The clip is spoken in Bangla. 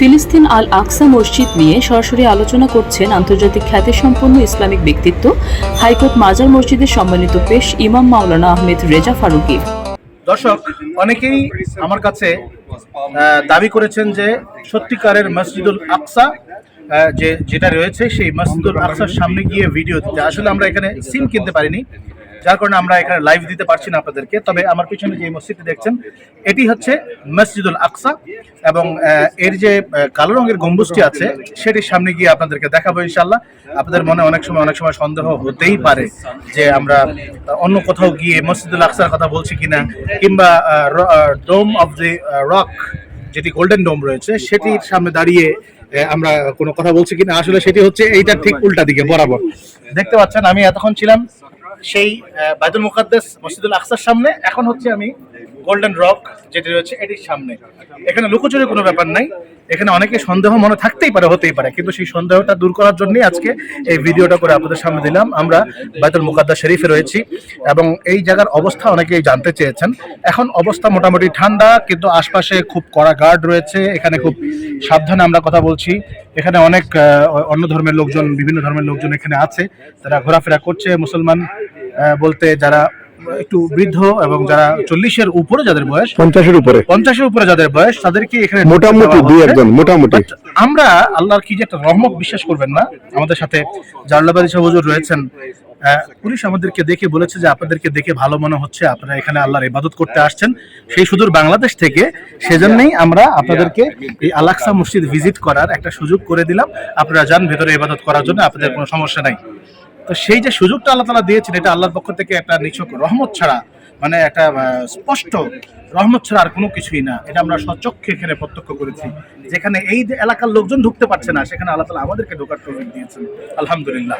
ফিলিস্তিন আল আকসা মসজিদ নিয়ে সরাসরি আলোচনা করছেন আন্তর্জাতিক খ্যাতিসম্পন্ন ইসলামিক ব্যক্তিত্ব হাইকোর্ট মাজার মসজিদের সম্মানিত পেশ ইমাম মাওলানা আহমেদ রেজা ফারুকী। দর্শক, অনেকেই আমার কাছে দাবি করেছেন যে সত্যিকারের মসজিদুল আকসা যেটা রয়েছে সেই মসজিদুল আকসার সামনে গিয়ে ভিডিও দিতে। আসলে আমরা এখানে সিম কিনতে পারিনি, যার কারণে আমরা এখানে লাইভ দিতে পারছি না আপনাদেরকে। তবে আমার পিছনে যে মসজিদটি দেখছেন এটি হচ্ছে মসজিদুল আকসা এবং এর যে কালো রঙের গম্বুজটি আছে সেটির সামনে গিয়ে আপনাদেরকে দেখাবো ইনশাআল্লাহ। আপনাদের মনে অনেক সময় সন্দেহ হতেই পারে যে আমরা অন্য কোথাও গিয়ে মসজিদুল আকসার কথা বলছি কিনা, কিংবা ডোম অফ দি রক যেটি গোল্ডেন ডোম রয়েছে সেটির সামনে দাঁড়িয়ে আমরা কোনো কথা বলছি কিনা। আসলে সেটি হচ্ছে এইটার ঠিক উল্টা দিকে বরাবর। দেখতে পাচ্ছেন আমি এতক্ষণ ছিলাম সেই বাইতুল মুকাদ্দাস মসজিদুল আকসার সামনে, এখন হচ্ছে আমি গোল্ডেন রক যেটি রয়েছে এটির সামনে। এখানে লুকোচুরি কোনো ব্যাপার নাই, এখানে অনেকে সন্দেহ মনে থাকতেই পারে, হতেই পারে, কিন্তু সেই সন্দেহটা দূর করার জন্যই আজকে এই ভিডিওটা করে আপনাদের সামনে দিলাম। আমরা বাইতুল মুকাদ্দাস শরীফে রয়েছি এবং এই জায়গার অবস্থা অনেকেই জানতে চেয়েছেন। এখন অবস্থা মোটামুটি ঠান্ডা, কিন্তু আশপাশে খুব কড়া গার্ড রয়েছে। এখানে খুব সাবধানে আমরা কথা বলছি। এখানে অনেক অন্য ধর্মের লোকজন, বিভিন্ন ধর্মের লোকজন এখানে আছে, তারা ঘোরাফেরা করছে। মুসলমান বলতে যারা একটু বৃদ্ধ এবং যারা 40-এর উপরে যাদের বয়স, 50-এর উপরে যাদের বয়স, তাদেরকে এখানে মোটামুটি আমরা আল্লাহর কি যে একটা রহমত, বিশ্বাস করবেন না। আমাদের সাথে জালালাবাদী সাহেব হুজুর রয়েছেন, পুলিশ আমাদেরকে দেখে বলেছে যে আপনাদেরকে দেখে ভালো মনে হচ্ছে আপনারা এখানে আল্লাহর ইবাদত করতে আসছেন, সেই সুদূর বাংলাদেশ থেকে। সেজন্যই আমরা আপনাদেরকে এই আল আকসা মসজিদ ভিজিট করার একটা সুযোগ করে দিলাম। আপনারা যান ভেতরে ইবাদত করার জন্য, আপনাদের কোনো সমস্যা নাই। তো সেই যে সুযোগটা আল্লাহ তাআলা দিয়েছেন, এটা আল্লাহর পক্ষ থেকে একটা নিছক রহমত ছাড়া, মানে একটা স্পষ্ট রহমত ছাড়া আর কোনো কিছুই না। এটা আমরা সচক্ষে এখানে প্রত্যক্ষ করেছি। যেখানে এই এলাকার লোকজন ঢুকতে পারছে না, সেখানে আল্লাহ তাআলা আমাদেরকে ঢোকার তৌফিক দিয়েছেন, আলহামদুলিল্লাহ।